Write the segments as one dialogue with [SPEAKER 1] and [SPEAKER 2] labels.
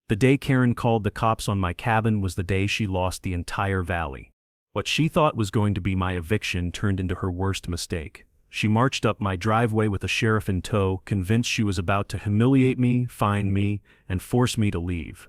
[SPEAKER 1] The day Karen called the cops on my cabin was the day she lost the entire valley. What she thought was going to be my eviction turned into her worst mistake. She marched up my driveway with a sheriff in tow, convinced she was about to humiliate me, fine me, and force me to leave.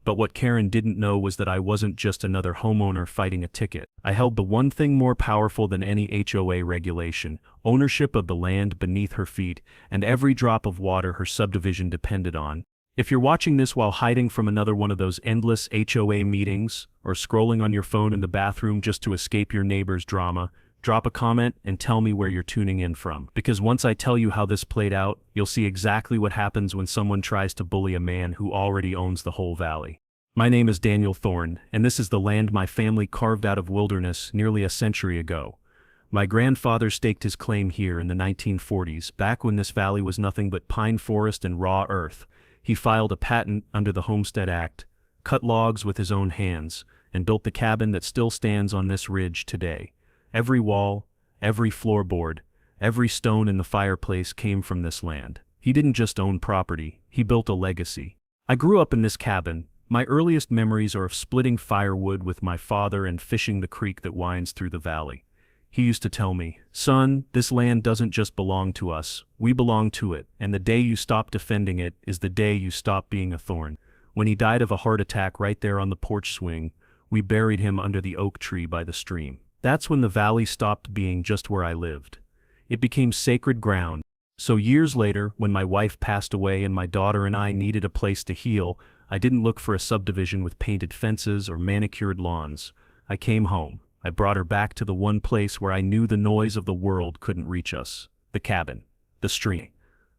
[SPEAKER 1] But what Karen didn't know was that I wasn't just another homeowner fighting a ticket. I held the one thing more powerful than any HOA regulation: ownership of the land beneath her feet, and every drop of water her subdivision depended on. If you're watching this while hiding from another one of those endless HOA meetings, or scrolling on your phone in the bathroom just to escape your neighbor's drama, drop a comment and tell me where you're tuning in from. Because once I tell you how this played out, you'll see exactly what happens when someone tries to bully a man who already owns the whole valley. My name is Daniel Thorne, and this is the land my family carved out of wilderness nearly a century ago. My grandfather staked his claim here in the 1940s, back when this valley was nothing but pine forest and raw earth. He filed a patent under the Homestead Act, cut logs with his own hands, and built the cabin that still stands on this ridge today. Every wall, every floorboard, every stone in the fireplace came from this land. He didn't just own property, he built a legacy. I grew up in this cabin. My earliest memories are of splitting firewood with my father and fishing the creek that winds through the valley. He used to tell me, "Son, this land doesn't just belong to us, we belong to it, and the day you stop defending it is the day you stop being a thorn." When he died of a heart attack right there on the porch swing, we buried him under the oak tree by the stream. That's when the valley stopped being just where I lived. It became sacred ground. So years later, when my wife passed away and my daughter and I needed a place to heal, I didn't look for a subdivision with painted fences or manicured lawns. I came home. I brought her back to the one place where I knew the noise of the world couldn't reach us. The cabin. The stream.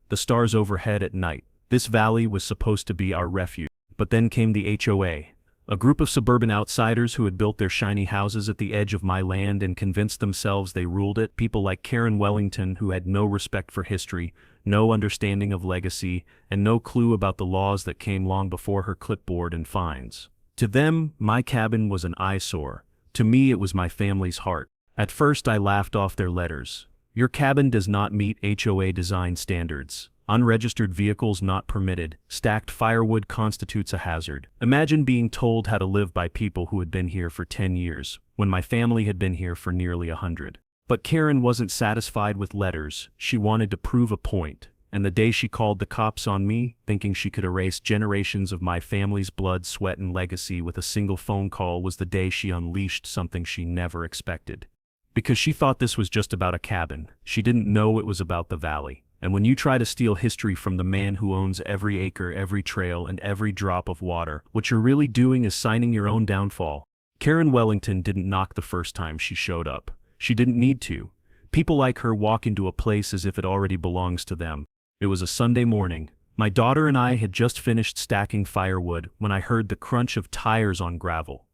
[SPEAKER 1] The stars overhead at night. This valley was supposed to be our refuge. But then came the HOA. A group of suburban outsiders who had built their shiny houses at the edge of my land and convinced themselves they ruled it. People like Karen Wellington, who had no respect for history, no understanding of legacy, and no clue about the laws that came long before her clipboard and fines. To them, my cabin was an eyesore. To me, it was my family's heart. At first, I laughed off their letters. "Your cabin does not meet HOA design standards. Unregistered vehicles not permitted. Stacked firewood constitutes a hazard." Imagine being told how to live by people who had been here for 10 years, when my family had been here for nearly 100. But Karen wasn't satisfied with letters. She wanted to prove a point. And the day she called the cops on me, thinking she could erase generations of my family's blood, sweat, and legacy with a single phone call, was the day she unleashed something she never expected. Because she thought this was just about a cabin. She didn't know it was about the valley. And when you try to steal history from the man who owns every acre, every trail, and every drop of water, what you're really doing is signing your own downfall. Karen Wellington didn't knock the first time she showed up. She didn't need to. People like her walk into a place as if it already belongs to them. It was a Sunday morning. My daughter and I had just finished stacking firewood when I heard the crunch of tires on gravel.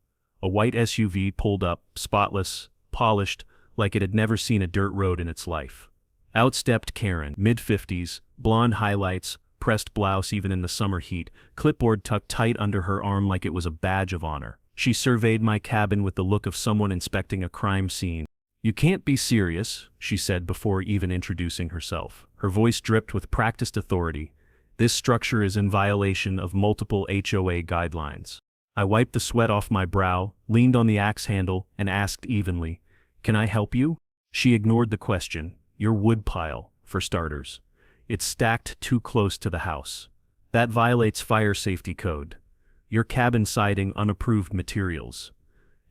[SPEAKER 1] A white SUV pulled up, spotless, polished, like it had never seen a dirt road in its life. Out stepped Karen, mid-50s, blonde highlights, pressed blouse even in the summer heat, clipboard tucked tight under her arm like it was a badge of honor. She surveyed my cabin with the look of someone inspecting a crime scene. "You can't be serious," she said before even introducing herself. Her voice dripped with practiced authority. "This structure is in violation of multiple HOA guidelines." I wiped the sweat off my brow, leaned on the axe handle, and asked evenly, "Can I help you?" She ignored the question. "Your wood pile, for starters. It's stacked too close to the house. That violates fire safety code. Your cabin siding unapproved materials.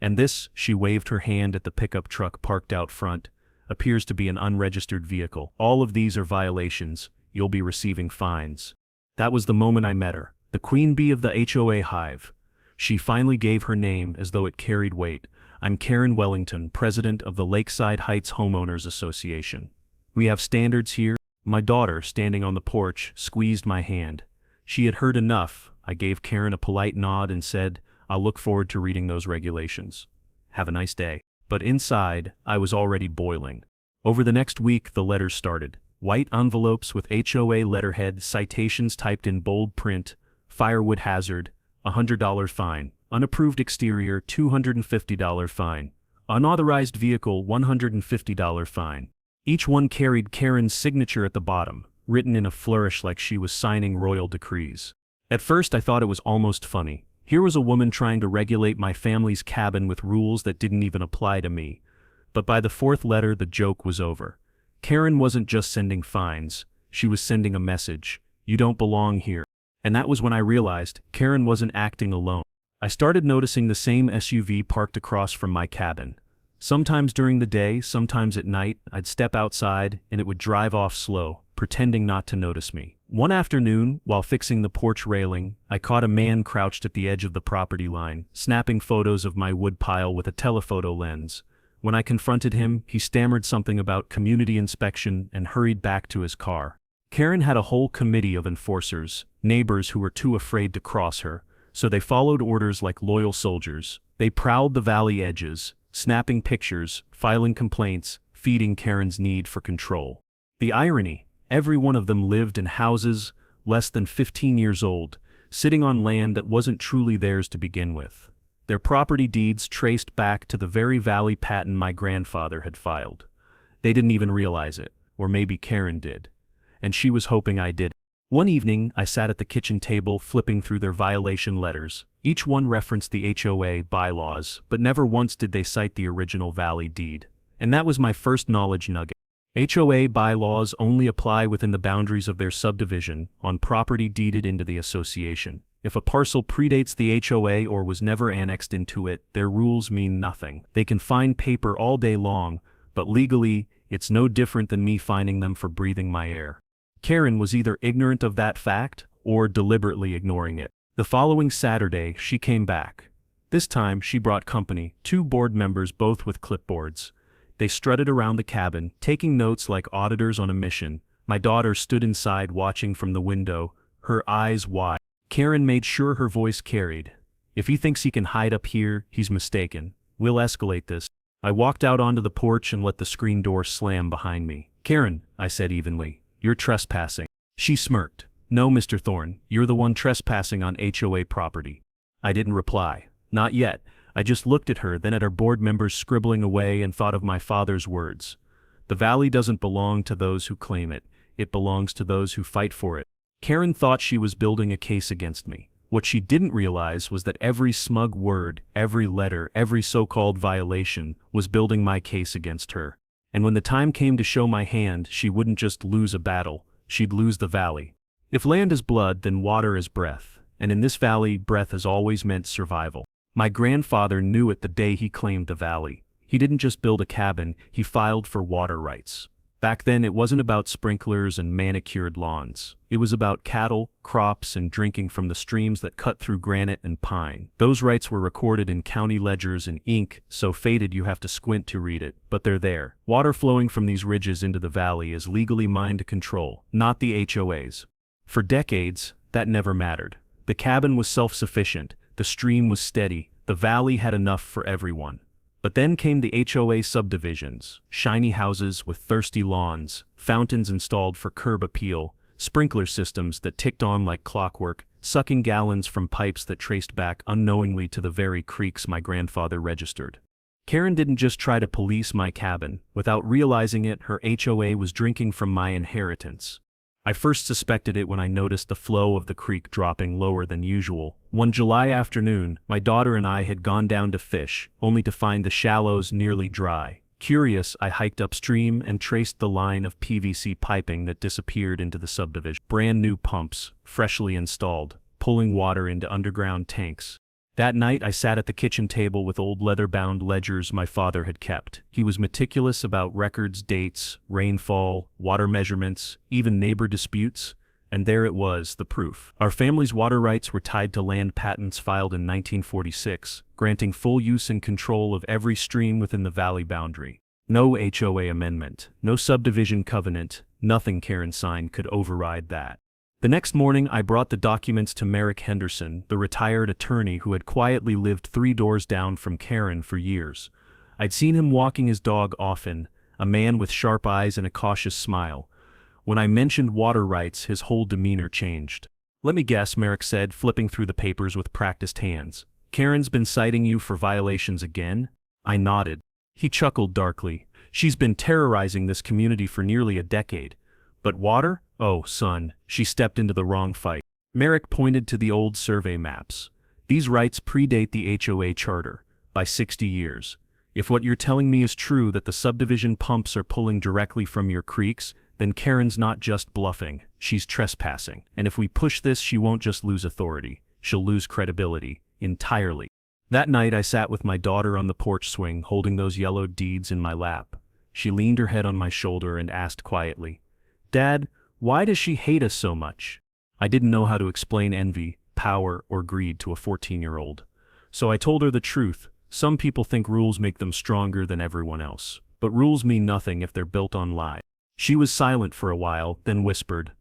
[SPEAKER 1] And this," she waved her hand at the pickup truck parked out front, "appears to be an unregistered vehicle. All of these are violations. You'll be receiving fines." That was the moment I met her, the queen bee of the HOA hive. She finally gave her name as though it carried weight. "I'm Karen Wellington, president of the Lakeside Heights Homeowners Association. We have standards here." My daughter, standing on the porch, squeezed my hand. She had heard enough. I gave Karen a polite nod and said, "I'll look forward to reading those regulations. Have a nice day." But inside, I was already boiling. Over the next week, the letters started. White envelopes with HOA letterhead, citations typed in bold print, firewood hazard, $100 fine, unapproved exterior, $250 fine, unauthorized vehicle, $150 fine. Each one carried Karen's signature at the bottom, written in a flourish like she was signing royal decrees. At first I thought it was almost funny. Here was a woman trying to regulate my family's cabin with rules that didn't even apply to me. But by the fourth letter the joke was over. Karen wasn't just sending fines, she was sending a message. You don't belong here. And that was when I realized Karen wasn't acting alone. I started noticing the same SUV parked across from my cabin. Sometimes during the day, sometimes at night, I'd step outside and it would drive off slow, pretending not to notice me. One afternoon, while fixing the porch railing, I caught a man crouched at the edge of the property line, snapping photos of my wood pile with a telephoto lens. When I confronted him, he stammered something about community inspection and hurried back to his car. Karen had a whole committee of enforcers, neighbors who were too afraid to cross her, so they followed orders like loyal soldiers. They prowled the valley edges, snapping pictures, filing complaints, feeding Karen's need for control. The irony, every one of them lived in houses less than 15 years old, sitting on land that wasn't truly theirs to begin with. Their property deeds traced back to the very valley patent my grandfather had filed. They didn't even realize it, or maybe Karen did. And she was hoping I did. One evening, I sat at the kitchen table flipping through their violation letters. Each one referenced the HOA bylaws, but never once did they cite the original valley deed. And that was my first knowledge nugget. HOA bylaws only apply within the boundaries of their subdivision, on property deeded into the association. If a parcel predates the HOA or was never annexed into it, their rules mean nothing. They can fine paper all day long, but legally, it's no different than me fining them for breathing my air. Karen was either ignorant of that fact, or deliberately ignoring it. The following Saturday, she came back. This time, she brought company, 2 board members both with clipboards. They strutted around the cabin, taking notes like auditors on a mission. My daughter stood inside watching from the window, her eyes wide. Karen made sure her voice carried. If he thinks he can hide up here, he's mistaken. We'll escalate this. I walked out onto the porch and let the screen door slam behind me. Karen, I said evenly, you're trespassing. She smirked. No, Mr. Thorne, you're the one trespassing on HOA property. I didn't reply. Not yet. I just looked at her, then at our board members scribbling away and thought of my father's words. The valley doesn't belong to those who claim it. It belongs to those who fight for it. Karen thought she was building a case against me. What she didn't realize was that every smug word, every letter, every so-called violation was building my case against her. And when the time came to show my hand, she wouldn't just lose a battle, she'd lose the valley. If land is blood, then water is breath. And in this valley, breath has always meant survival. My grandfather knew it the day he claimed the valley. He didn't just build a cabin, he filed for water rights. Back then it wasn't about sprinklers and manicured lawns. It was about cattle, crops, and drinking from the streams that cut through granite and pine. Those rights were recorded in county ledgers in ink, so faded you have to squint to read it, but they're there. Water flowing from these ridges into the valley is legally mine to control, not the HOA's. For decades, that never mattered. The cabin was self-sufficient, the stream was steady, the valley had enough for everyone. But then came the HOA subdivisions, shiny houses with thirsty lawns, fountains installed for curb appeal, sprinkler systems that ticked on like clockwork, sucking gallons from pipes that traced back unknowingly to the very creeks my grandfather registered. Karen didn't just try to police my cabin. Without realizing it, her HOA was drinking from my inheritance. I first suspected it when I noticed the flow of the creek dropping lower than usual. One July afternoon, my daughter and I had gone down to fish, only to find the shallows nearly dry. Curious, I hiked upstream and traced the line of PVC piping that disappeared into the subdivision. Brand new pumps, freshly installed, pulling water into underground tanks. That night I sat at the kitchen table with old leather-bound ledgers my father had kept. He was meticulous about records, dates, rainfall, water measurements, even neighbor disputes. And there it was, the proof. Our family's water rights were tied to land patents filed in 1946, granting full use and control of every stream within the valley boundary. No HOA amendment, no subdivision covenant, nothing Karen signed could override that. The next morning I brought the documents to Merrick Henderson, the retired attorney who had quietly lived 3 doors down from Karen for years. I'd seen him walking his dog often, a man with sharp eyes and a cautious smile. When I mentioned water rights, his whole demeanor changed. "Let me guess," Merrick said, flipping through the papers with practiced hands. "Karen's been citing you for violations again?" I nodded. He chuckled darkly. "She's been terrorizing this community for nearly a decade. But water? Oh, son, she stepped into the wrong fight. Merrick pointed to the old survey maps. These rights predate the HOA charter by 60 years. If what you're telling me is true, that the subdivision pumps are pulling directly from your creeks, then Karen's not just bluffing, she's trespassing. And if we push this, she won't just lose authority, she'll lose credibility entirely. That night I sat with my daughter on the porch swing, holding those yellowed deeds in my lap. She leaned her head on my shoulder and asked quietly, "Dad, why does she hate us so much?" I didn't know how to explain envy, power, or greed to a 14-year-old. So I told her the truth. Some people think rules make them stronger than everyone else. But rules mean nothing if they're built on lies. She was silent for a while, then whispered,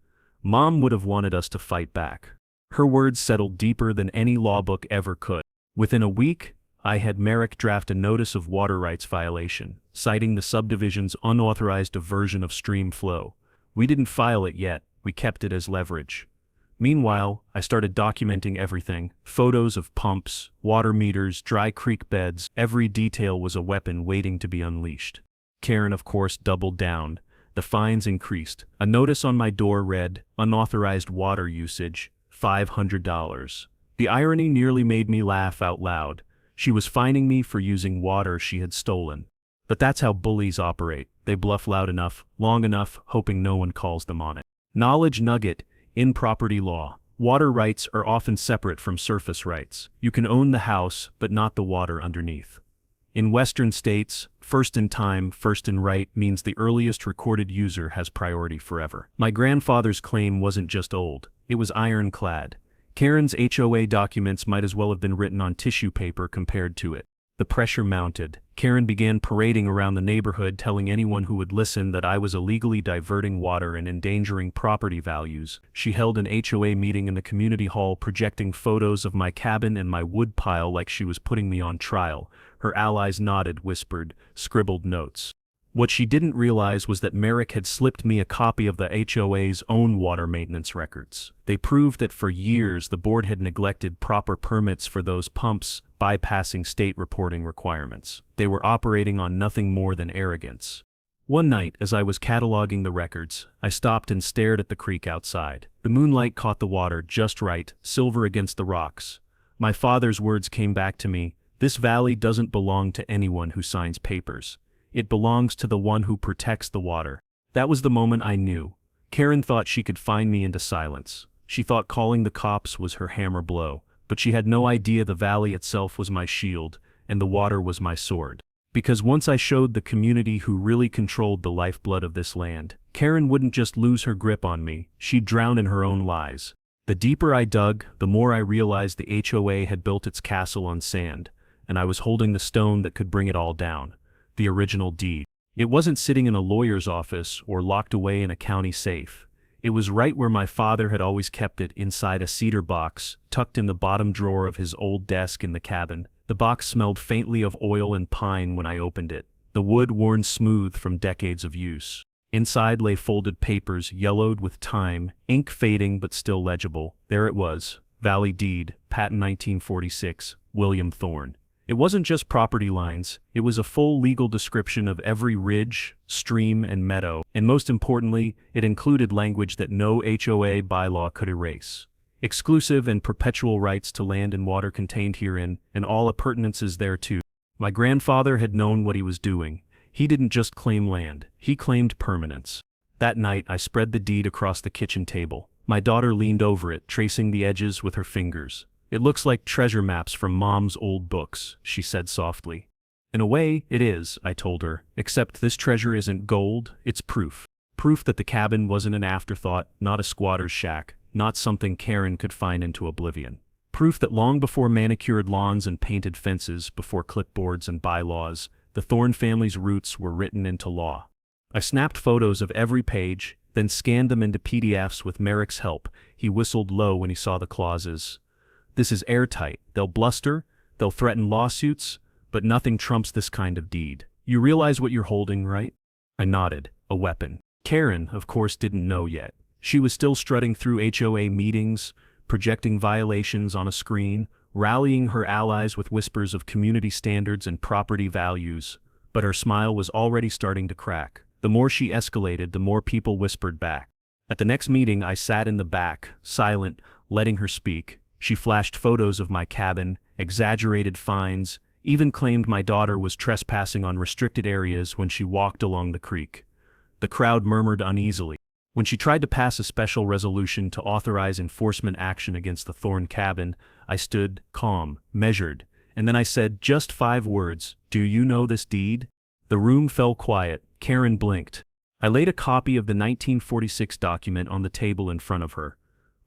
[SPEAKER 1] "Mom would have wanted us to fight back." Her words settled deeper than any law book ever could. Within a week, I had Merrick draft a notice of water rights violation, citing the subdivision's unauthorized diversion of stream flow. We didn't file it yet, we kept it as leverage. Meanwhile, I started documenting everything: photos of pumps, water meters, dry creek beds. Every detail was a weapon waiting to be unleashed. Karen, of course, doubled down. The fines increased. A notice on my door read, "Unauthorized water usage, $500. The irony nearly made me laugh out loud. She was fining me for using water she had stolen. But that's how bullies operate. They bluff loud enough, long enough, hoping no one calls them on it. Knowledge nugget: in property law, water rights are often separate from surface rights. You can own the house, but not the water underneath. In Western states, first in time, first in right means the earliest recorded user has priority forever. My grandfather's claim wasn't just old, it was ironclad. Karen's HOA documents might as well have been written on tissue paper compared to it. The pressure mounted. Karen began parading around the neighborhood, telling anyone who would listen that I was illegally diverting water and endangering property values. She held an HOA meeting in the community hall, projecting photos of my cabin and my wood pile like she was putting me on trial. Her allies nodded, whispered, scribbled notes. What she didn't realize was that Merrick had slipped me a copy of the HOA's own water maintenance records. They proved that for years the board had neglected proper permits for those pumps, bypassing state reporting requirements. They were operating on nothing more than arrogance. One night, as I was cataloging the records, I stopped and stared at the creek outside. The moonlight caught the water just right, silver against the rocks. My father's words came back to me: "This valley doesn't belong to anyone who signs papers. It belongs to the one who protects the water." That was the moment I knew. Karen thought she could fine me into silence. She thought calling the cops was her hammer blow, but she had no idea the valley itself was my shield, and the water was my sword. Because once I showed the community who really controlled the lifeblood of this land, Karen wouldn't just lose her grip on me, she'd drown in her own lies. The deeper I dug, the more I realized the HOA had built its castle on sand, and I was holding the stone that could bring it all down. The original deed. It wasn't sitting in a lawyer's office or locked away in a county safe. It was right where my father had always kept it, inside a cedar box, tucked in the bottom drawer of his old desk in the cabin. The box smelled faintly of oil and pine when I opened it, the wood worn smooth from decades of use. Inside lay folded papers, yellowed with time, ink fading but still legible. There it was, Valley Deed, patent 1946, William Thorne. It wasn't just property lines, it was a full legal description of every ridge, stream, and meadow, and most importantly, it included language that no HOA bylaw could erase. Exclusive and perpetual rights to land and water contained herein, and all appurtenances thereto. My grandfather had known what he was doing. He didn't just claim land, he claimed permanence. That night I spread the deed across the kitchen table. My daughter leaned over it, tracing the edges with her fingers. "It looks like treasure maps from Mom's old books," she said softly. "In a way, it is," I told her, "except this treasure isn't gold, it's proof. Proof that the cabin wasn't an afterthought, not a squatter's shack, not something Karen could find into oblivion. Proof that long before manicured lawns and painted fences, before clipboards and bylaws, the Thorne family's roots were written into law." I snapped photos of every page, then scanned them into PDFs with Merrick's help. He whistled low when he saw the clauses. "This is airtight. They'll bluster, they'll threaten lawsuits, but nothing trumps this kind of deed. You realize what you're holding, right?" I nodded. A weapon. Karen, of course, didn't know yet. She was still strutting through HOA meetings, projecting violations on a screen, rallying her allies with whispers of community standards and property values. But her smile was already starting to crack. The more she escalated, the more people whispered back. At the next meeting, I sat in the back, silent, letting her speak. She flashed photos of my cabin, exaggerated fines, even claimed my daughter was trespassing on restricted areas when she walked along the creek. The crowd murmured uneasily. When she tried to pass a special resolution to authorize enforcement action against the Thorn cabin, I stood, calm, measured, and then I said just 5 words, "Do you know this deed?" The room fell quiet. Karen blinked. I laid a copy of the 1946 document on the table in front of her.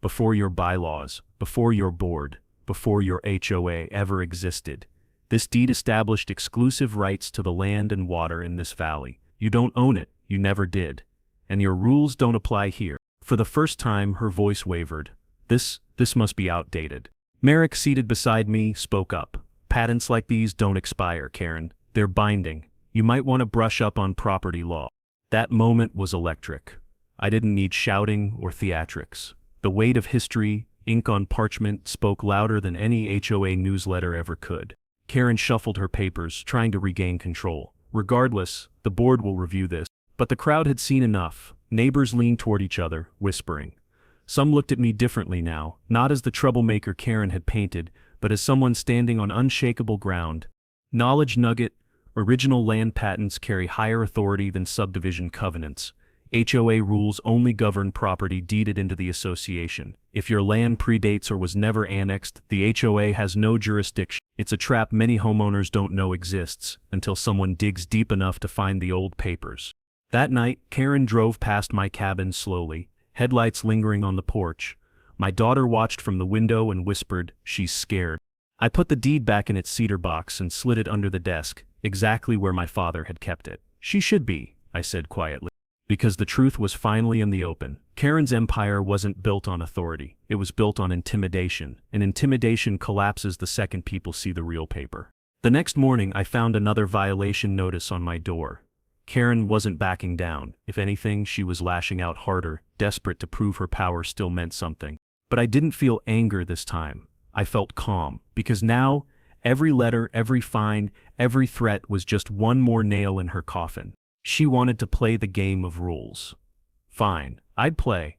[SPEAKER 1] Before your bylaws, before your board, before your HOA ever existed, this deed established exclusive rights to the land and water in this valley. You don't own it, you never did. And your rules don't apply here. For the first time, her voice wavered. This must be outdated. Merrick, seated beside me, spoke up. Patents like these don't expire, Karen. They're binding. You might want to brush up on property law. That moment was electric. I didn't need shouting or theatrics. The weight of history, ink on parchment, spoke louder than any HOA newsletter ever could. Karen shuffled her papers, trying to regain control. Regardless, the board will review this. But the crowd had seen enough. Neighbors leaned toward each other, whispering. Some looked at me differently now, not as the troublemaker Karen had painted, but as someone standing on unshakable ground. Knowledge nugget: original land patents carry higher authority than subdivision covenants. HOA rules only govern property deeded into the association. If your land predates or was never annexed, the HOA has no jurisdiction. It's a trap many homeowners don't know exists, until someone digs deep enough to find the old papers. That night, Karen drove past my cabin slowly, headlights lingering on the porch. My daughter watched from the window and whispered, "She's scared." I put the deed back in its cedar box and slid it under the desk, exactly where my father had kept it. "She should be," I said quietly. Because the truth was finally in the open. Karen's empire wasn't built on authority, it was built on intimidation, and intimidation collapses the second people see the real paper. The next morning I found another violation notice on my door. Karen wasn't backing down. If anything, she was lashing out harder, desperate to prove her power still meant something. But I didn't feel anger this time. I felt calm, because now, every letter, every fine, every threat was just one more nail in her coffin. She wanted to play the game of rules. Fine, I'd play.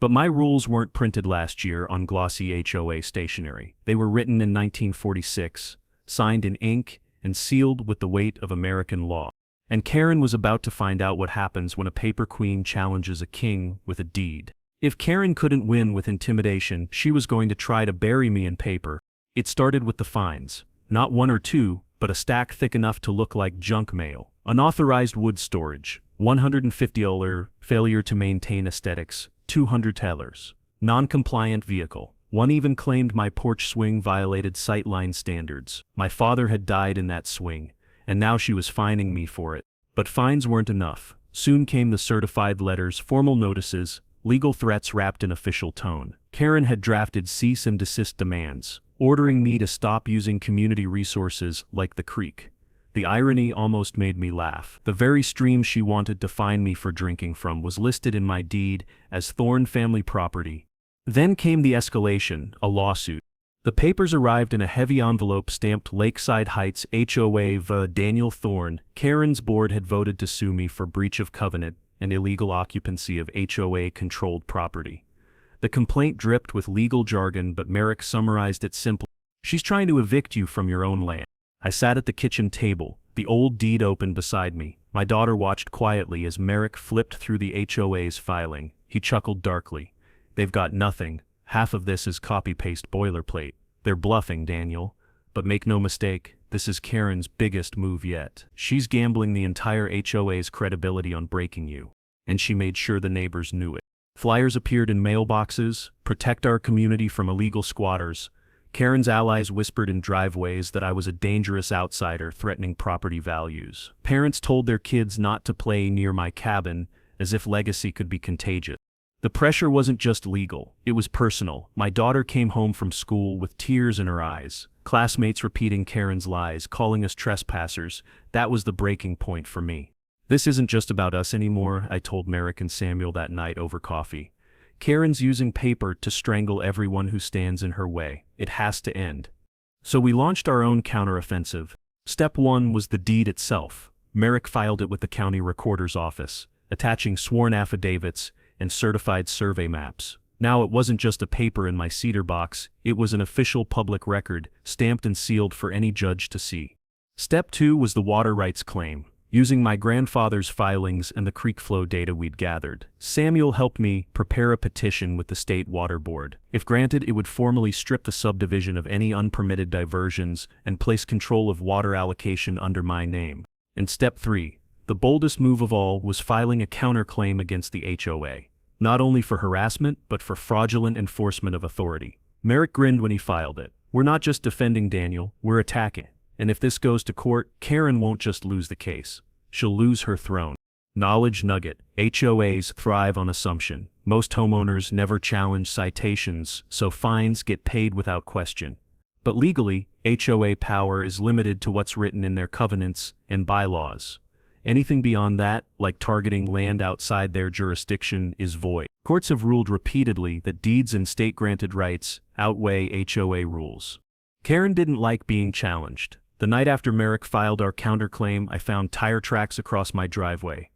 [SPEAKER 1] But my rules weren't printed last year on glossy HOA stationery. They were written in 1946, signed in ink, and sealed with the weight of American law. And Karen was about to find out what happens when a paper queen challenges a king with a deed. If Karen couldn't win with intimidation, she was going to try to bury me in paper. It started with the fines. Not 1 or 2, but a stack thick enough to look like junk mail. Unauthorized wood storage, $150, failure to maintain aesthetics, $200. Non-compliant vehicle. One even claimed my porch swing violated sightline standards. My father had died in that swing, and now she was fining me for it. But fines weren't enough. Soon came the certified letters, formal notices, legal threats wrapped in official tone. Karen had drafted cease and desist demands, ordering me to stop using community resources like the creek. The irony almost made me laugh. The very stream she wanted to fine me for drinking from was listed in my deed as Thorn family property. Then came the escalation, a lawsuit. The papers arrived in a heavy envelope stamped Lakeside Heights HOA v. Daniel Thorn. Karen's board had voted to sue me for breach of covenant and illegal occupancy of HOA-controlled property. The complaint dripped with legal jargon, but Merrick summarized it simply. "She's trying to evict you from your own land." I sat at the kitchen table, the old deed open beside me. My daughter watched quietly as Merrick flipped through the HOA's filing. He chuckled darkly. "They've got nothing. Half of this is copy-paste boilerplate. They're bluffing, Daniel. But make no mistake, this is Karen's biggest move yet. She's gambling the entire HOA's credibility on breaking you. And she made sure the neighbors knew it. Flyers appeared in mailboxes, protect our community from illegal squatters. Karen's allies whispered in driveways that I was a dangerous outsider threatening property values. Parents told their kids not to play near my cabin, as if legacy could be contagious. The pressure wasn't just legal, it was personal. My daughter came home from school with tears in her eyes. Classmates repeating Karen's lies, calling us trespassers. That was the breaking point for me. "This isn't just about us anymore," I told Merrick and Samuel that night over coffee. "Karen's using paper to strangle everyone who stands in her way. It has to end." So we launched our own counteroffensive. Step 1 was the deed itself. Merrick filed it with the county recorder's office, attaching sworn affidavits and certified survey maps. Now it wasn't just a paper in my cedar box, it was an official public record, stamped and sealed for any judge to see. Step 2 was the water rights claim. Using my grandfather's filings and the creek flow data we'd gathered, Samuel helped me prepare a petition with the state water board. If granted, it would formally strip the subdivision of any unpermitted diversions and place control of water allocation under my name. In step 3, the boldest move of all was filing a counterclaim against the HOA. Not only for harassment, but for fraudulent enforcement of authority. Merrick grinned when he filed it. We're not just defending Daniel, we're attacking. And if this goes to court, Karen won't just lose the case. She'll lose her throne. Knowledge nugget. HOAs thrive on assumption. Most homeowners never challenge citations, so fines get paid without question. But legally, HOA power is limited to what's written in their covenants and bylaws. Anything beyond that, like targeting land outside their jurisdiction, is void. Courts have ruled repeatedly that deeds and state-granted rights outweigh HOA rules. Karen didn't like being challenged. The night after Merrick filed our counterclaim, I found tire tracks across my driveway.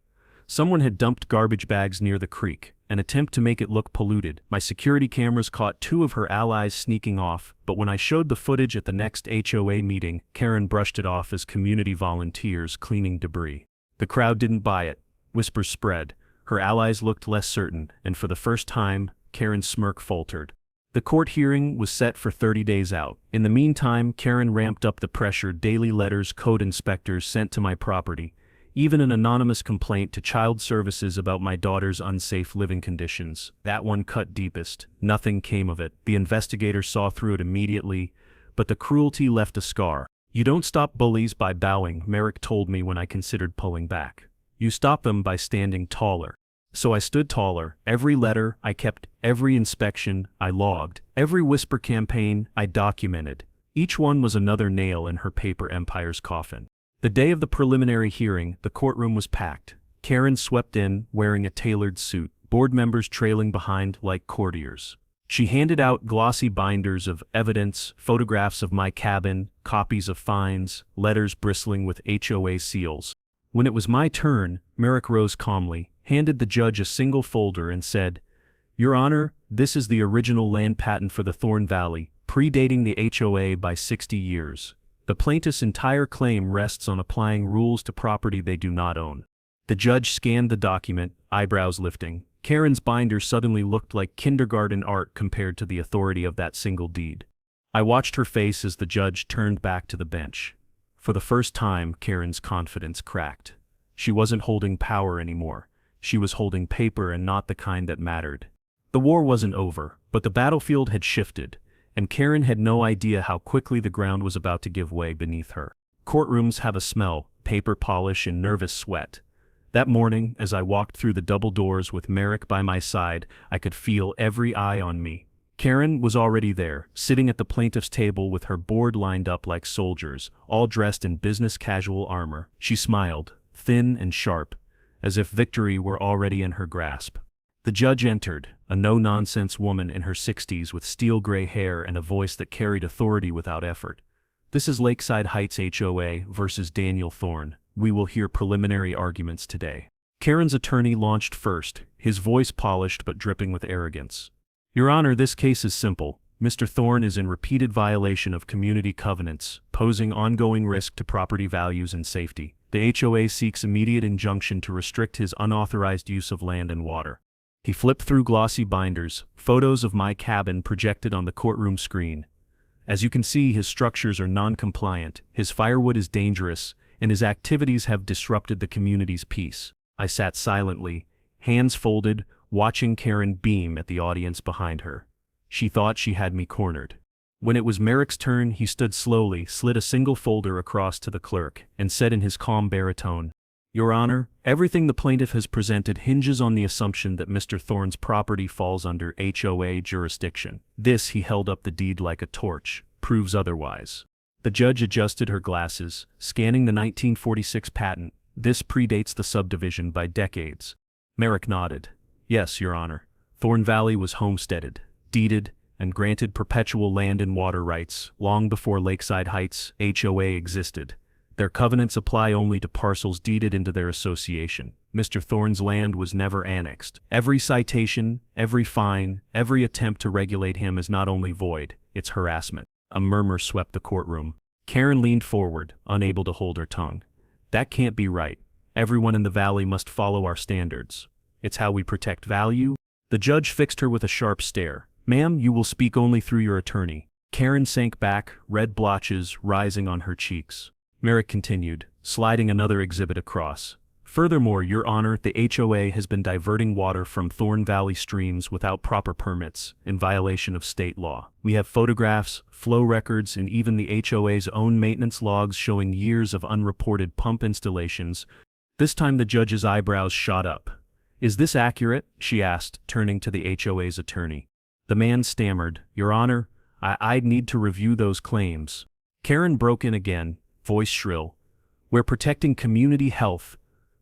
[SPEAKER 1] Someone had dumped garbage bags near the creek, an attempt to make it look polluted. My security cameras caught 2 of her allies sneaking off, but when I showed the footage at the next HOA meeting, Karen brushed it off as community volunteers cleaning debris. The crowd didn't buy it. Whispers spread. Her allies looked less certain, and for the first time, Karen's smirk faltered. The court hearing was set for 30 days out. In the meantime, Karen ramped up the pressure. Daily letters code inspectors sent to my property, even an anonymous complaint to child services about my daughter's unsafe living conditions. That one cut deepest. Nothing came of it. The investigator saw through it immediately, but the cruelty left a scar. You don't stop bullies by bowing, Merrick told me when I considered pulling back. You stop them by standing taller. So I stood taller. Every letter I kept, every inspection I logged, every whisper campaign I documented. Each one was another nail in her paper empire's coffin. The day of the preliminary hearing, the courtroom was packed. Karen swept in, wearing a tailored suit, board members trailing behind like courtiers. She handed out glossy binders of evidence, photographs of my cabin, copies of fines, letters bristling with HOA seals. When it was my turn, Merrick rose calmly, handed the judge a single folder and said, "Your Honor, this is the original land patent for the Thorn Valley, predating the HOA by 60 years. The plaintiff's entire claim rests on applying rules to property they do not own." The judge scanned the document, eyebrows lifting. Karen's binder suddenly looked like kindergarten art compared to the authority of that single deed. I watched her face as the judge turned back to the bench. For the first time, Karen's confidence cracked. She wasn't holding power anymore. She was holding paper, and not the kind that mattered. The war wasn't over, but the battlefield had shifted, and Karen had no idea how quickly the ground was about to give way beneath her. Courtrooms have a smell, paper polish and nervous sweat. That morning, as I walked through the double doors with Merrick by my side, I could feel every eye on me. Karen was already there, sitting at the plaintiff's table with her board lined up like soldiers, all dressed in business casual armor. She smiled, thin and sharp, as if victory were already in her grasp. The judge entered, a no-nonsense woman in her 60s with steel-gray hair and a voice that carried authority without effort. "This is Lakeside Heights HOA versus Daniel Thorne. We will hear preliminary arguments today." Karen's attorney launched first, his voice polished but dripping with arrogance. "Your Honor, this case is simple. Mr. Thorne is in repeated violation of community covenants, posing ongoing risk to property values and safety. The HOA seeks immediate injunction to restrict his unauthorized use of land and water." He flipped through glossy binders, photos of my cabin projected on the courtroom screen. "As you can see, his structures are non-compliant, his firewood is dangerous, and his activities have disrupted the community's peace." I sat silently, hands folded, watching Karen beam at the audience behind her. She thought she had me cornered. When it was Merrick's turn, he stood slowly, slid a single folder across to the clerk, and said in his calm baritone, "Your Honor, everything the plaintiff has presented hinges on the assumption that Mr. Thorne's property falls under HOA jurisdiction. This," he held up the deed like a torch, "proves otherwise." The judge adjusted her glasses, scanning the 1946 patent. "This predates the subdivision by decades." Merrick nodded. "Yes, Your Honor. Thorn Valley was homesteaded, deeded, and granted perpetual land and water rights long before Lakeside Heights HOA existed. Their covenants apply only to parcels deeded into their association. Mr. Thorne's land was never annexed. Every citation, every fine, every attempt to regulate him is not only void, it's harassment. A murmur swept the courtroom. Karen leaned forward, unable to hold her tongue. That can't be right. Everyone in the valley must follow our standards. It's how we protect value. The judge fixed her with a sharp stare. Ma'am, you will speak only through your attorney. Karen sank back, red blotches rising on her cheeks. Merrick continued, sliding another exhibit across. Furthermore, Your Honor, the HOA has been diverting water from Thorn Valley streams without proper permits, in violation of state law. We have photographs, flow records, and even the HOA's own maintenance logs showing years of unreported pump installations. This time the judge's eyebrows shot up. Is this accurate? She asked, turning to the HOA's attorney. The man stammered, Your Honor, I'd need to review those claims. Karen broke in again, voice shrill. We're protecting community health.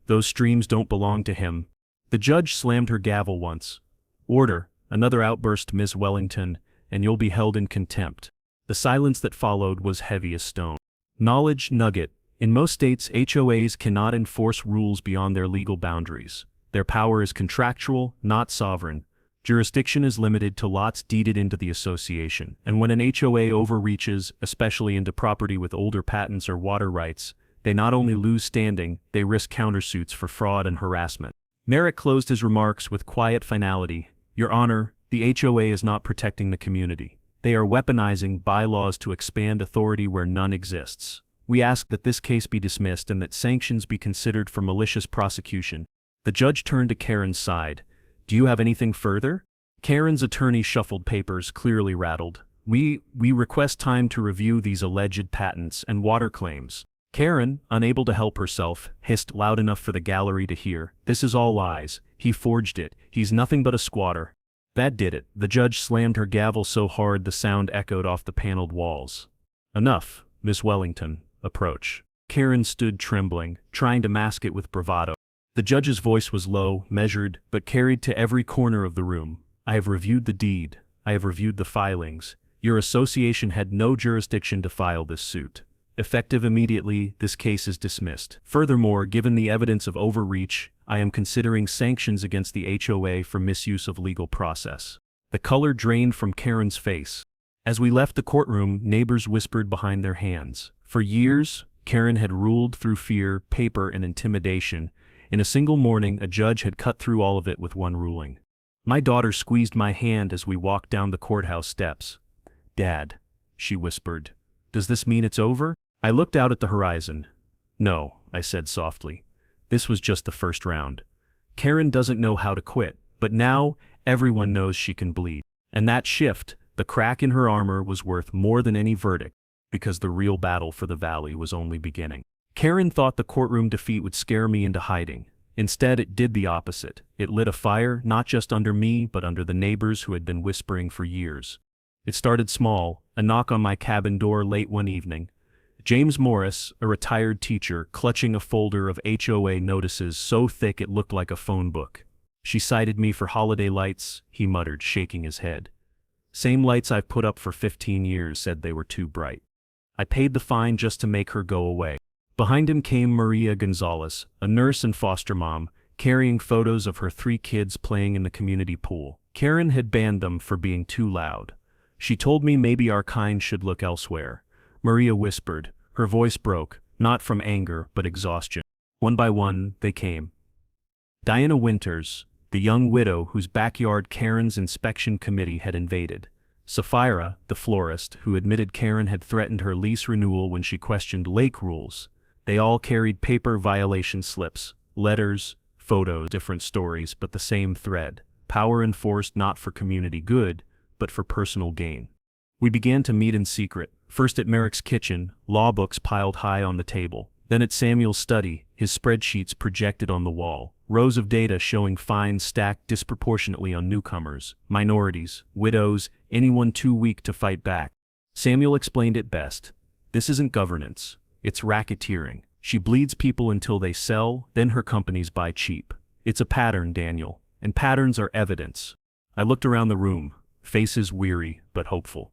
[SPEAKER 1] Those streams don't belong to him. The judge slammed her gavel once. Order, another outburst, Miss Wellington, and you'll be held in contempt. The silence that followed was heavy as stone. Knowledge nugget. In most states, HOAs cannot enforce rules beyond their legal boundaries. Their power is contractual, not sovereign. Jurisdiction is limited to lots deeded into the association, and when an HOA overreaches, especially into property with older patents or water rights, they not only lose standing, they risk countersuits for fraud and harassment. Merrick closed his remarks with quiet finality. Your Honor, the HOA is not protecting the community. They are weaponizing bylaws to expand authority where none exists. We ask that this case be dismissed and that sanctions be considered for malicious prosecution. The judge turned to Karen's side. Do you have anything further? Karen's attorney shuffled papers, clearly rattled. We request time to review these alleged patents and water claims. Karen, unable to help herself, hissed loud enough for the gallery to hear. This is all lies. He forged it. He's nothing but a squatter. That did it. The judge slammed her gavel so hard the sound echoed off the paneled walls. Enough, Miss Wellington. Approach. Karen stood trembling, trying to mask it with bravado. The judge's voice was low, measured, but carried to every corner of the room. I have reviewed the deed. I have reviewed the filings. Your association had no jurisdiction to file this suit. Effective immediately, this case is dismissed. Furthermore, given the evidence of overreach, I am considering sanctions against the HOA for misuse of legal process. The color drained from Karen's face. As we left the courtroom, neighbors whispered behind their hands. For years, Karen had ruled through fear, paper, and intimidation. In a single morning, a judge had cut through all of it with one ruling. My daughter squeezed my hand as we walked down the courthouse steps. Dad, she whispered, does this mean it's over? I looked out at the horizon. No, I said softly. This was just the first round. Karen doesn't know how to quit, but now everyone knows she can bleed. And that shift, the crack in her armor, was worth more than any verdict, because the real battle for the valley was only beginning. Karen thought the courtroom defeat would scare me into hiding. Instead, it did the opposite. It lit a fire, not just under me, but under the neighbors who had been whispering for years. It started small, a knock on my cabin door late one evening. James Morris, a retired teacher, clutching a folder of HOA notices so thick it looked like a phone book. She cited me for holiday lights, he muttered, shaking his head. Same lights I've put up for 15 years, said they were too bright. I paid the fine just to make her go away. Behind him came Maria Gonzalez, a nurse and foster mom, carrying photos of her 3 kids playing in the community pool. Karen had banned them for being too loud. She told me maybe our kind should look elsewhere. Maria whispered. Her voice broke, not from anger but exhaustion. One by one, they came. Diana Winters, the young widow whose backyard Karen's inspection committee had invaded. Sapphira, the florist, who admitted Karen had threatened her lease renewal when she questioned lake rules. They all carried paper violation slips, letters, photos, different stories, but the same thread. Power enforced not for community good, but for personal gain. We began to meet in secret, first at Merrick's kitchen, law books piled high on the table, then at Samuel's study, his spreadsheets projected on the wall, rows of data showing fines stacked disproportionately on newcomers, minorities, widows, anyone too weak to fight back. Samuel explained it best. This isn't governance. It's racketeering. She bleeds people until they sell, then her companies buy cheap. It's a pattern, Daniel, and patterns are evidence. I looked around the room, faces weary but hopeful.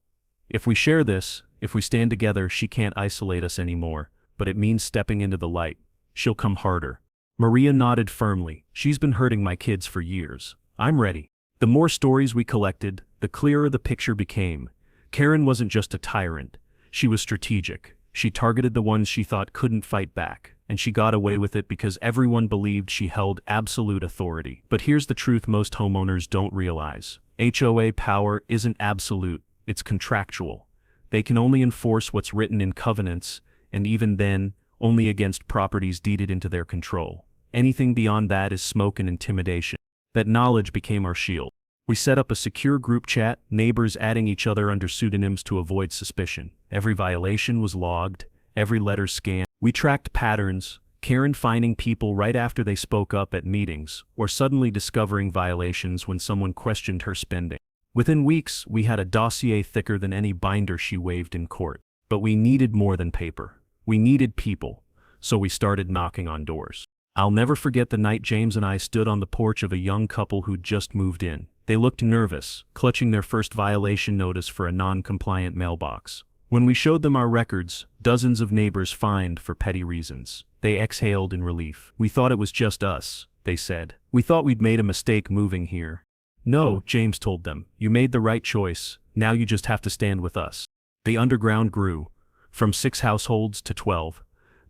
[SPEAKER 1] If we share this, if we stand together, she can't isolate us anymore, but it means stepping into the light. She'll come harder. Maria nodded firmly. She's been hurting my kids for years. I'm ready. The more stories we collected, the clearer the picture became. Karen wasn't just a tyrant. She was strategic. She targeted the ones she thought couldn't fight back, and she got away with it because everyone believed she held absolute authority. But here's the truth most homeowners don't realize. HOA power isn't absolute, it's contractual. They can only enforce what's written in covenants, and even then, only against properties deeded into their control. Anything beyond that is smoke and intimidation. That knowledge became our shield. We set up a secure group chat, neighbors adding each other under pseudonyms to avoid suspicion. Every violation was logged, every letter scanned. We tracked patterns, Karen finding people right after they spoke up at meetings, or suddenly discovering violations when someone questioned her spending. Within weeks, we had a dossier thicker than any binder she waved in court. But we needed more than paper. We needed people, so we started knocking on doors. I'll never forget the night James and I stood on the porch of a young couple who'd just moved in. They looked nervous, clutching their first violation notice for a non-compliant mailbox. When we showed them our records, dozens of neighbors fined for petty reasons. They exhaled in relief. We thought it was just us, they said. We thought we'd made a mistake moving here. No, James told them, you made the right choice, now you just have to stand with us. The underground grew, from 6 households to 12,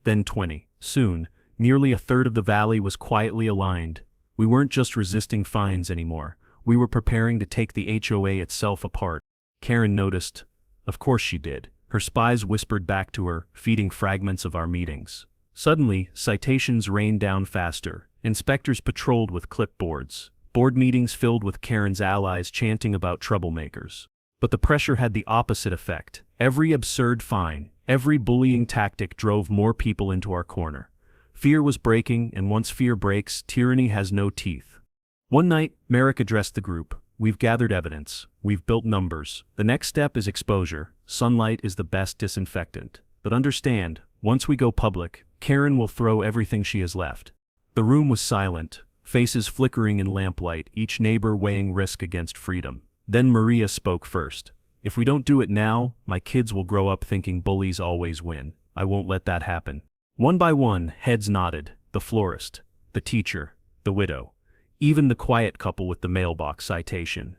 [SPEAKER 1] then 20. Soon, nearly a third of the valley was quietly aligned. We weren't just resisting fines anymore. We were preparing to take the HOA itself apart. Karen noticed. Of course she did. Her spies whispered back to her, feeding fragments of our meetings. Suddenly, citations rained down faster. Inspectors patrolled with clipboards. Board meetings filled with Karen's allies chanting about troublemakers. But the pressure had the opposite effect. Every absurd fine, every bullying tactic drove more people into our corner. Fear was breaking, and once fear breaks, tyranny has no teeth. One night, Merrick addressed the group. We've gathered evidence. We've built numbers. The next step is exposure. Sunlight is the best disinfectant. But understand, once we go public, Karen will throw everything she has left. The room was silent, faces flickering in lamplight, each neighbor weighing risk against freedom. Then Maria spoke first. If we don't do it now, my kids will grow up thinking bullies always win. I won't let that happen. One by one, heads nodded. The florist, the teacher, the widow, even the quiet couple with the mailbox citation.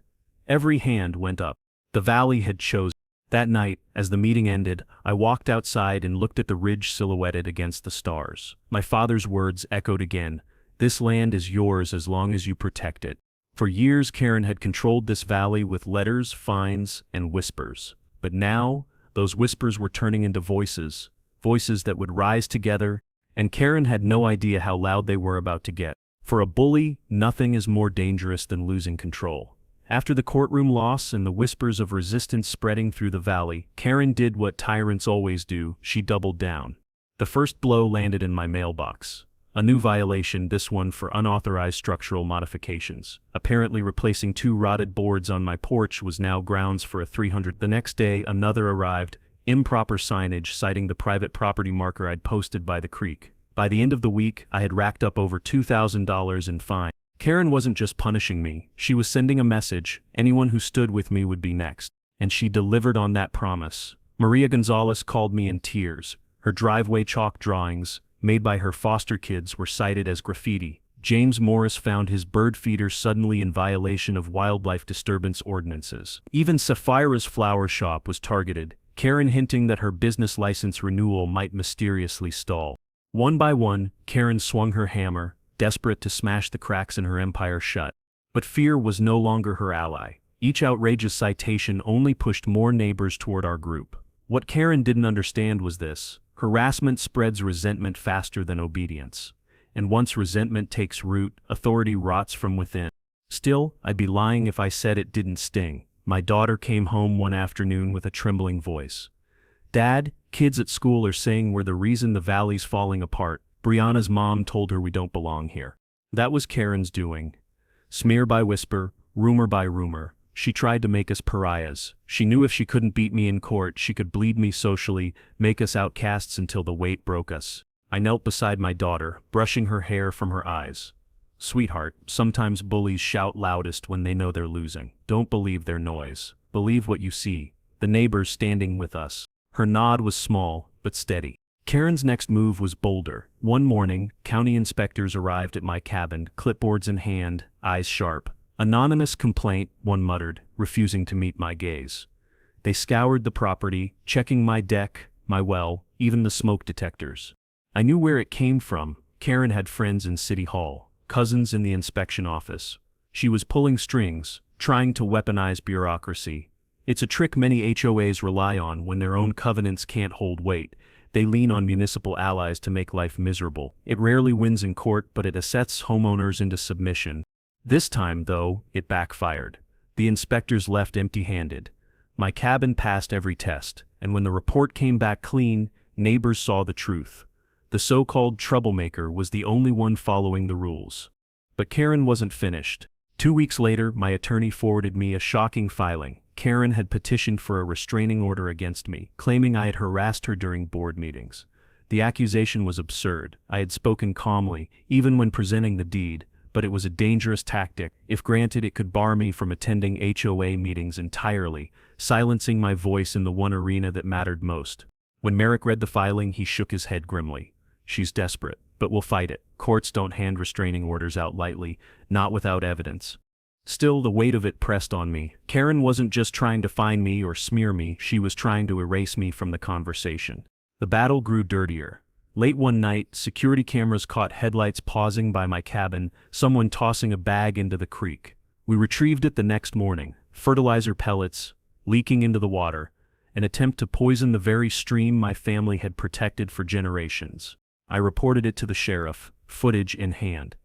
[SPEAKER 1] Every hand went up. The valley had chosen. That night, as the meeting ended, I walked outside and looked at the ridge silhouetted against the stars. My father's words echoed again. This land is yours as long as you protect it. For years Karen had controlled this valley with letters, fines, and whispers. But now, those whispers were turning into voices. Voices that would rise together, and Karen had no idea how loud they were about to get. For a bully, nothing is more dangerous than losing control. After the courtroom loss and the whispers of resistance spreading through the valley, Karen did what tyrants always do, she doubled down. The first blow landed in my mailbox. A new violation, this one for unauthorized structural modifications. Apparently replacing 2 rotted boards on my porch was now grounds for a $300. The next day, another arrived. Improper signage citing the private property marker I'd posted by the creek. By the end of the week, I had racked up over $2,000 in fines. Karen wasn't just punishing me, she was sending a message. Anyone who stood with me would be next. And she delivered on that promise. Maria Gonzalez called me in tears. Her driveway chalk drawings, made by her foster kids, were cited as graffiti. James Morris found his bird feeder suddenly in violation of wildlife disturbance ordinances. Even Sapphira's flower shop was targeted, Karen hinting that her business license renewal might mysteriously stall. One by one, Karen swung her hammer, desperate to smash the cracks in her empire shut. But fear was no longer her ally. Each outrageous citation only pushed more neighbors toward our group. What Karen didn't understand was this: harassment spreads resentment faster than obedience. And once resentment takes root, authority rots from within. Still, I'd be lying if I said it didn't sting. My daughter came home one afternoon with a trembling voice. Dad, kids at school are saying we're the reason the valley's falling apart. Brianna's mom told her we don't belong here. That was Karen's doing. Smear by whisper, rumor by rumor. She tried to make us pariahs. She knew if she couldn't beat me in court, she could bleed me socially, make us outcasts until the weight broke us. I knelt beside my daughter, brushing her hair from her eyes. Sweetheart, sometimes bullies shout loudest when they know they're losing. Don't believe their noise. Believe what you see. The neighbors standing with us. Her nod was small, but steady. Karen's next move was bolder. One morning, county inspectors arrived at my cabin, clipboards in hand, eyes sharp. "Anonymous complaint," one muttered, refusing to meet my gaze. They scoured the property, checking my deck, my well, even the smoke detectors. I knew where it came from. Karen had friends in City Hall, cousins in the inspection office. She was pulling strings, trying to weaponize bureaucracy. It's a trick many HOAs rely on when their own covenants can't hold weight. They lean on municipal allies to make life miserable. It rarely wins in court, but it assets homeowners into submission. This time, though, it backfired. The inspectors left empty-handed. My cabin passed every test, and when the report came back clean, neighbors saw the truth. The so-called troublemaker was the only one following the rules. But Karen wasn't finished. 2 weeks later, my attorney forwarded me a shocking filing. Karen had petitioned for a restraining order against me, claiming I had harassed her during board meetings. The accusation was absurd. I had spoken calmly, even when presenting the deed, but it was a dangerous tactic. If granted, it could bar me from attending HOA meetings entirely, silencing my voice in the one arena that mattered most. When Merrick read the filing, he shook his head grimly. "She's desperate, but we'll fight it. Courts don't hand restraining orders out lightly, not without evidence." Still, the weight of it pressed on me. Karen wasn't just trying to find me or smear me, she was trying to erase me from the conversation. The battle grew dirtier. Late one night, security cameras caught headlights pausing by my cabin, someone tossing a bag into the creek. We retrieved it the next morning. Fertilizer pellets, leaking into the water, an attempt to poison the very stream my family had protected for generations. I reported it to the sheriff, footage in hand.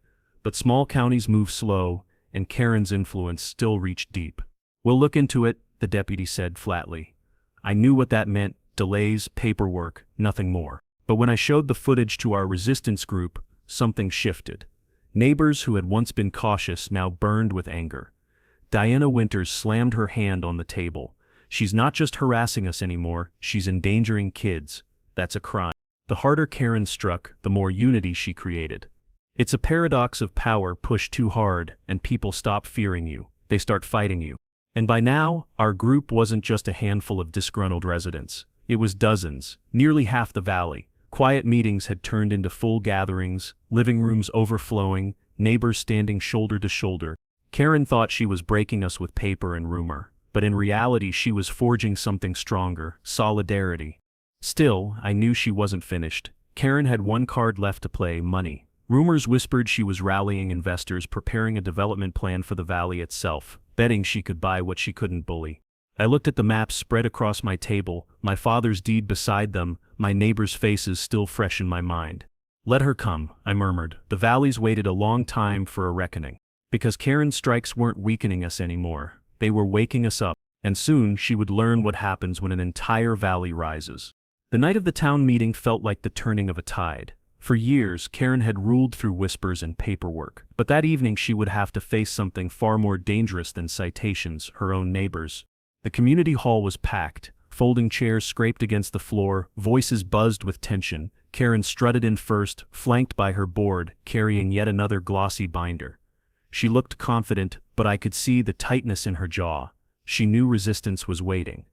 [SPEAKER 1] But small counties move slow, and Karen's influence still reached deep. "We'll look into it," the deputy said flatly. I knew what that meant: delays, paperwork, nothing more. But when I showed the footage to our resistance group, something shifted. Neighbors who had once been cautious now burned with anger. Diana Winters slammed her hand on the table. "She's not just harassing us anymore, she's endangering kids. That's a crime." The harder Karen struck, the more unity she created. It's a paradox of power pushed too hard, and people stop fearing you. They start fighting you. And by now, our group wasn't just a handful of disgruntled residents. It was dozens, nearly half the valley. Quiet meetings had turned into full gatherings, living rooms overflowing, neighbors standing shoulder to shoulder. Karen thought she was breaking us with paper and rumor, but in reality she was forging something stronger: solidarity. Still, I knew she wasn't finished. Karen had one card left to play: money. Rumors whispered she was rallying investors, preparing a development plan for the valley itself, betting she could buy what she couldn't bully. I looked at the maps spread across my table, my father's deed beside them, my neighbors' faces still fresh in my mind. "Let her come," I murmured. The valleys waited a long time for a reckoning. Because Karen's strikes weren't weakening us anymore. They were waking us up, and soon she would learn what happens when an entire valley rises. The night of the town meeting felt like the turning of a tide. For years, Karen had ruled through whispers and paperwork, but that evening she would have to face something far more dangerous than citations: her own neighbors. The community hall was packed. Folding chairs scraped against the floor, voices buzzed with tension. Karen strutted in first, flanked by her board, carrying yet another glossy binder. She looked confident, but I could see the tightness in her jaw. She knew resistance was waiting.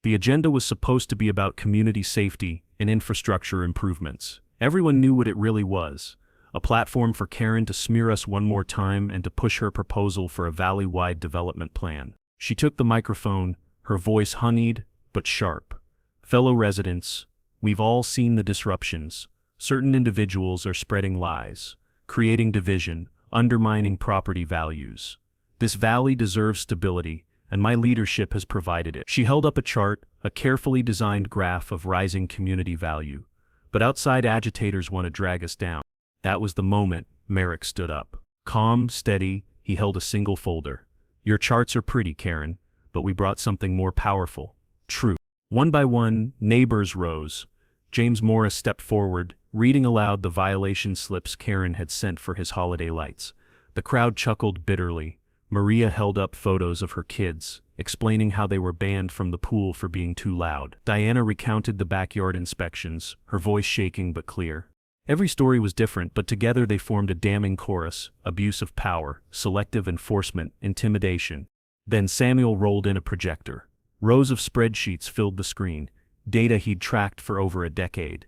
[SPEAKER 1] The agenda was supposed to be about community safety and infrastructure improvements. Everyone knew what it really was: a platform for Karen to smear us one more time and to push her proposal for a valley-wide development plan. She took the microphone, her voice honeyed but sharp. "Fellow residents, we've all seen the disruptions. Certain individuals are spreading lies, creating division, undermining property values. This valley deserves stability, and my leadership has provided it." She held up a chart, a carefully designed graph of rising community value. "But outside agitators want to drag us down." That was the moment Merrick stood up. Calm, steady, he held a single folder. "Your charts are pretty, Karen, but we brought something more powerful: truth." One by one, neighbors rose. James Morris stepped forward, reading aloud the violation slips Karen had sent for his holiday lights. The crowd chuckled bitterly. Maria held up photos of her kids, explaining how they were banned from the pool for being too loud. Diana recounted the backyard inspections, her voice shaking but clear. Every story was different, but together they formed a damning chorus: abuse of power, selective enforcement, intimidation. Then Samuel rolled in a projector. Rows of spreadsheets filled the screen, data he'd tracked for over a decade.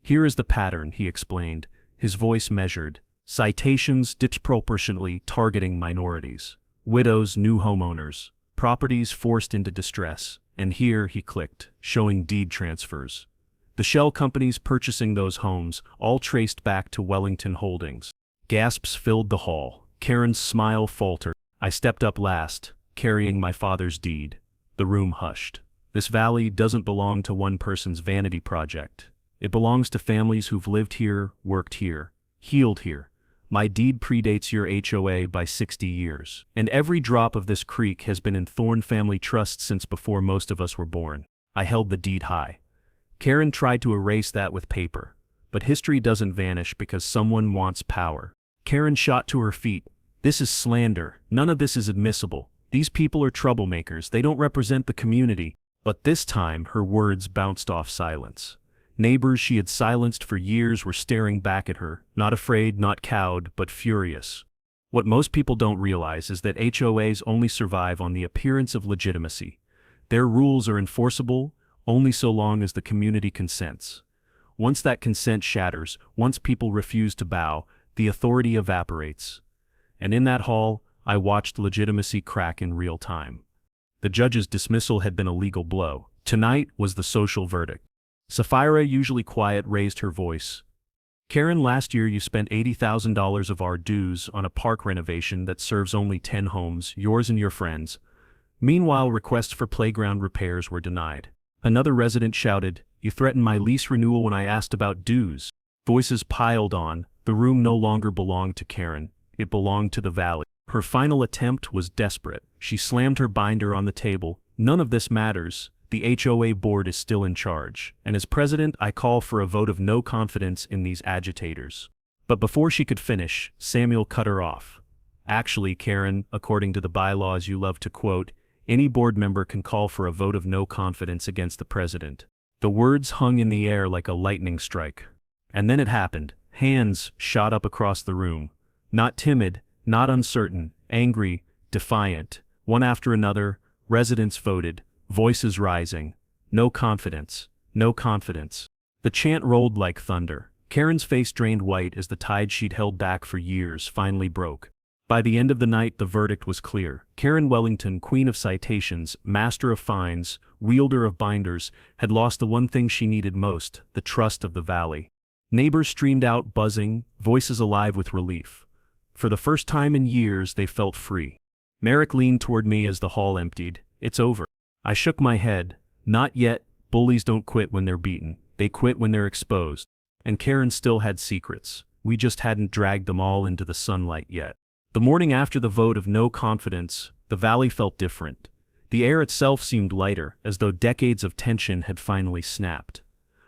[SPEAKER 1] Here is the pattern, he explained, his voice measured. Citations disproportionately targeting minorities, widows, new homeowners, properties forced into distress, and here he clicked, showing deed transfers. The shell companies purchasing those homes, all traced back to Wellington Holdings. Gasps filled the hall. Karen's smile faltered. I stepped up last, carrying my father's deed. The room hushed. This valley doesn't belong to one person's vanity project. It belongs to families who've lived here, worked here, healed here. My deed predates your HOA by 60 years, and every drop of this creek has been in Thorne Family Trust since before most of us were born. I held the deed high. Karen tried to erase that with paper, but history doesn't vanish because someone wants power. Karen shot to her feet. This is slander. None of this is admissible. These people are troublemakers. They don't represent the community. But this time, her words bounced off silence. Neighbors she had silenced for years were staring back at her, not afraid, not cowed, but furious. What most people don't realize is that HOAs only survive on the appearance of legitimacy. Their rules are enforceable only so long as the community consents. Once that consent shatters, once people refuse to bow, the authority evaporates. And in that hall, I watched legitimacy crack in real time. The judge's dismissal had been a legal blow. Tonight was the social verdict. Sapphira, usually quiet, raised her voice. Karen, last year you spent $80,000 of our dues on a park renovation that serves only 10 homes, yours and your friends. Meanwhile, requests for playground repairs were denied. Another resident shouted, "You threatened my lease renewal when I asked about dues." Voices piled on. The room no longer belonged to Karen. It belonged to the valley. Her final attempt was desperate. She slammed her binder on the table. None of this matters. The HOA board is still in charge, and as president I call for a vote of no confidence in these agitators. But before she could finish, Samuel cut her off. Actually, Karen, according to the bylaws you love to quote, any board member can call for a vote of no confidence against the president. The words hung in the air like a lightning strike. And then it happened. Hands shot up across the room. Not timid, not uncertain, angry, defiant. One after another, residents voted. Voices rising. No confidence. No confidence. The chant rolled like thunder. Karen's face drained white as the tide she'd held back for years finally broke. By the end of the night, the verdict was clear. Karen Wellington, queen of citations, master of fines, wielder of binders, had lost the one thing she needed most, the trust of the valley. Neighbors streamed out, buzzing, voices alive with relief. For the first time in years, they felt free. Merrick leaned toward me as the hall emptied. It's over. I shook my head. Not yet. Bullies don't quit when they're beaten. They quit when they're exposed. And Karen still had secrets. We just hadn't dragged them all into the sunlight yet. The morning after the vote of no confidence, the valley felt different. The air itself seemed lighter, as though decades of tension had finally snapped.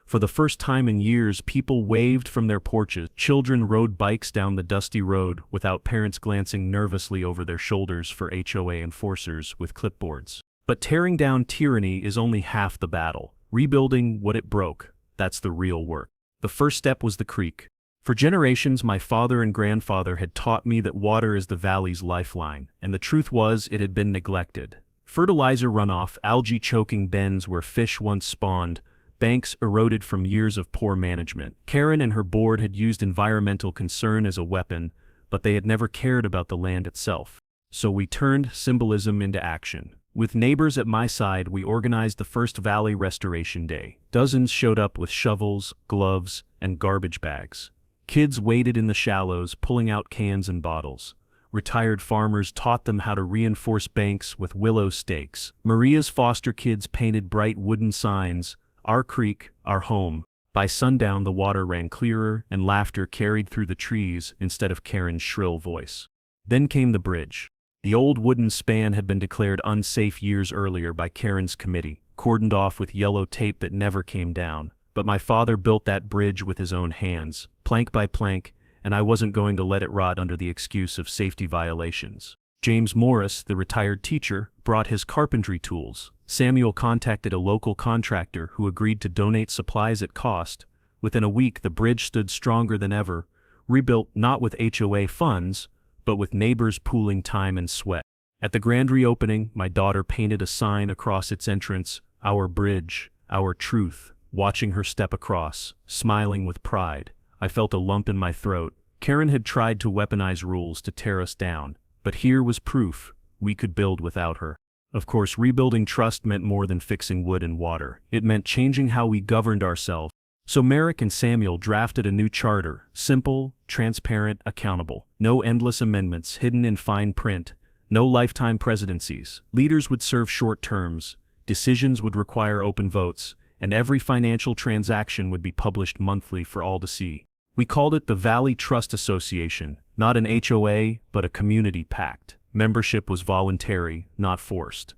[SPEAKER 1] For the first time in years, people waved from their porches. Children rode bikes down the dusty road without parents glancing nervously over their shoulders for HOA enforcers with clipboards. But tearing down tyranny is only half the battle. Rebuilding what it broke, that's the real work. The first step was the creek. For generations, my father and grandfather had taught me that water is the valley's lifeline, and the truth was it had been neglected. Fertilizer runoff, algae choking bends where fish once spawned, banks eroded from years of poor management. Karen and her board had used environmental concern as a weapon, but they had never cared about the land itself. So we turned symbolism into action. With neighbors at my side, we organized the first Valley Restoration Day. Dozens showed up with shovels, gloves, and garbage bags. Kids waded in the shallows, pulling out cans and bottles. Retired farmers taught them how to reinforce banks with willow stakes. Maria's foster kids painted bright wooden signs, "Our creek, our home." By sundown, the water ran clearer, and laughter carried through the trees instead of Karen's shrill voice. Then came the bridge. The old wooden span had been declared unsafe years earlier by Karen's committee, cordoned off with yellow tape that never came down. But my father built that bridge with his own hands, plank by plank, and I wasn't going to let it rot under the excuse of safety violations. James Morris, the retired teacher, brought his carpentry tools. Samuel contacted a local contractor who agreed to donate supplies at cost. Within a week, the bridge stood stronger than ever, rebuilt not with HOA funds, but with neighbors pooling time and sweat. At the grand reopening, my daughter painted a sign across its entrance, "Our bridge, our truth." watching her step across, smiling with pride. I felt a lump in my throat. Karen had tried to weaponize rules to tear us down, but here was proof we could build without her. Of course, rebuilding trust meant more than fixing wood and water. It meant changing how we governed ourselves. So Merrick and Samuel drafted a new charter, simple, transparent, accountable. No endless amendments hidden in fine print, no lifetime presidencies. Leaders would serve short terms, decisions would require open votes, and every financial transaction would be published monthly for all to see. We called it the Valley Trust Association, not an HOA, but a community pact. Membership was voluntary, not forced.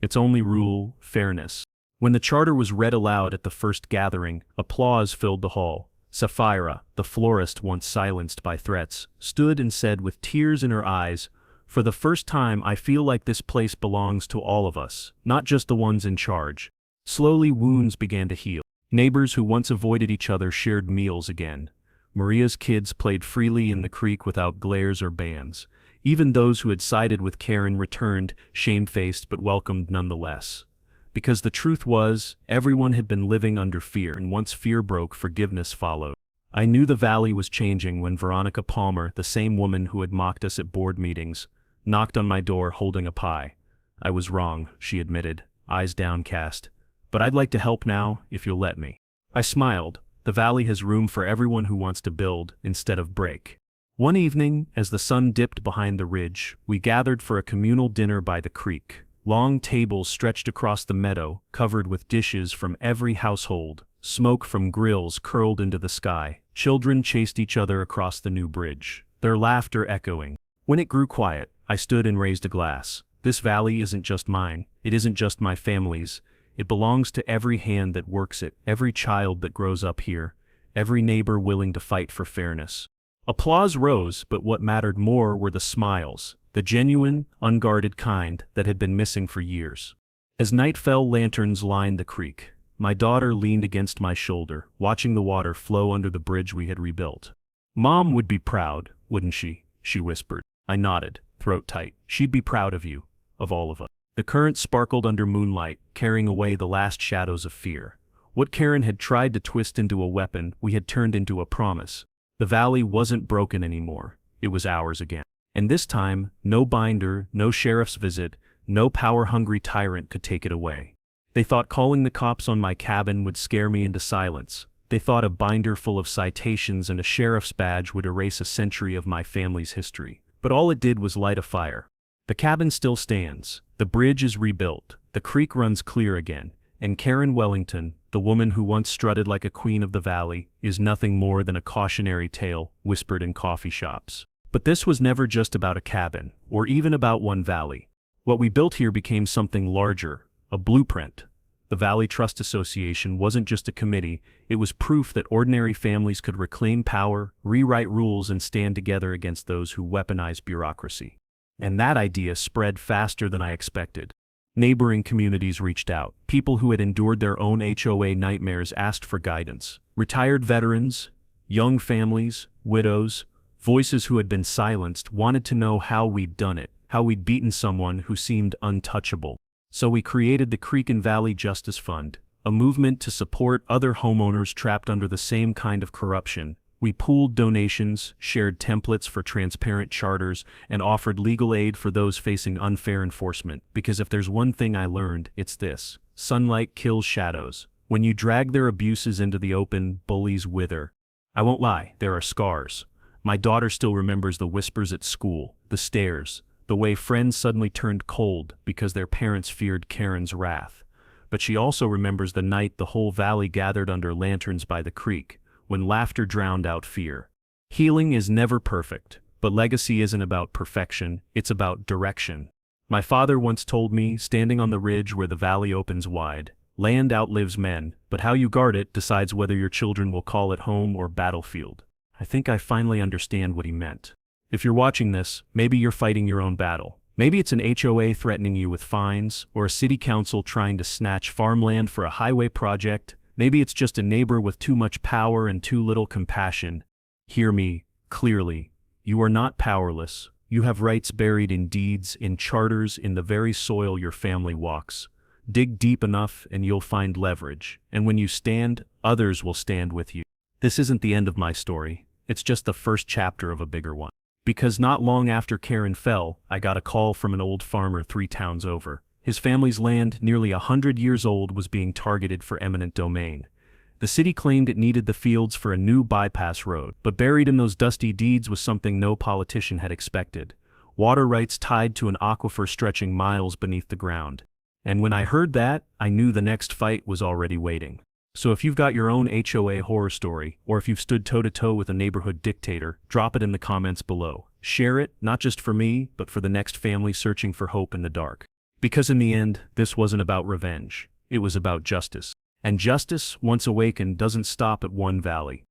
[SPEAKER 1] Its only rule, fairness. When the charter was read aloud at the first gathering, applause filled the hall. Sapphira, the florist once silenced by threats, stood and said with tears in her eyes, "For the first time I feel like this place belongs to all of us, not just the ones in charge." Slowly wounds began to heal. Neighbors who once avoided each other shared meals again. Maria's kids played freely in the creek without glares or bans. Even those who had sided with Karen returned, shamefaced but welcomed nonetheless. Because the truth was, everyone had been living under fear, and once fear broke, forgiveness followed. I knew the valley was changing when Veronica Palmer, the same woman who had mocked us at board meetings, knocked on my door holding a pie. I was wrong, she admitted, eyes downcast. But I'd like to help now, if you'll let me. I smiled. The valley has room for everyone who wants to build instead of break. One evening, as the sun dipped behind the ridge, we gathered for a communal dinner by the creek. Long tables stretched across the meadow, covered with dishes from every household. Smoke from grills curled into the sky. Children chased each other across the new bridge, their laughter echoing. When it grew quiet, I stood and raised a glass. This valley isn't just mine. It isn't just my family's. It belongs to every hand that works it, every child that grows up here, every neighbor willing to fight for fairness. Applause rose, but what mattered more were the smiles, the genuine, unguarded kind that had been missing for years. As night fell, lanterns lined the creek. My daughter leaned against my shoulder, watching the water flow under the bridge we had rebuilt. "Mom would be proud, wouldn't she?" she whispered. I nodded, throat tight. "She'd be proud of you, of all of us." The current sparkled under moonlight, carrying away the last shadows of fear. What Karen had tried to twist into a weapon, we had turned into a promise. The valley wasn't broken anymore. It was ours again. And this time, no binder, no sheriff's visit, no power-hungry tyrant could take it away. They thought calling the cops on my cabin would scare me into silence. They thought a binder full of citations and a sheriff's badge would erase a century of my family's history. But all it did was light a fire. The cabin still stands. The bridge is rebuilt. The creek runs clear again. And Karen Wellington, the woman who once strutted like a queen of the valley, is nothing more than a cautionary tale whispered in coffee shops. But this was never just about a cabin, or even about one valley. What we built here became something larger, a blueprint. The Valley Trust Association wasn't just a committee, it was proof that ordinary families could reclaim power, rewrite rules, and stand together against those who weaponize bureaucracy. And that idea spread faster than I expected. Neighboring communities reached out. People who had endured their own HOA nightmares asked for guidance. Retired veterans, young families, widows, voices who had been silenced wanted to know how we'd done it, how we'd beaten someone who seemed untouchable. So we created the Creek and Valley Justice Fund, a movement to support other homeowners trapped under the same kind of corruption. We pooled donations, shared templates for transparent charters, and offered legal aid for those facing unfair enforcement. Because if there's one thing I learned, it's this: sunlight kills shadows. When you drag their abuses into the open, bullies wither. I won't lie, there are scars. My daughter still remembers the whispers at school, the stares, the way friends suddenly turned cold because their parents feared Karen's wrath. But she also remembers the night the whole valley gathered under lanterns by the creek, when laughter drowned out fear. Healing is never perfect, but legacy isn't about perfection, it's about direction. My father once told me, standing on the ridge where the valley opens wide, land outlives men, but how you guard it decides whether your children will call it home or battlefield. I think I finally understand what he meant. If you're watching this, maybe you're fighting your own battle. Maybe it's an HOA threatening you with fines, or a city council trying to snatch farmland for a highway project. Maybe it's just a neighbor with too much power and too little compassion. Hear me clearly. You are not powerless. You have rights buried in deeds, in charters, in the very soil your family walks. dig deep enough and you'll find leverage, and when you stand, others will stand with you. This isn't the end of my story, it's just the first chapter of a bigger one. Because not long after Karen fell, I got a call from an old farmer 3 towns over. His family's land, nearly 100 years old, was being targeted for eminent domain. The city claimed it needed the fields for a new bypass road, but buried in those dusty deeds was something no politician had expected: water rights tied to an aquifer stretching miles beneath the ground. And when I heard that, I knew the next fight was already waiting. So if you've got your own HOA horror story, or if you've stood toe-to-toe with a neighborhood dictator, drop it in the comments below. Share it, not just for me, but for the next family searching for hope in the dark. Because in the end, this wasn't about revenge. It was about justice. And justice, once awakened, doesn't stop at one valley.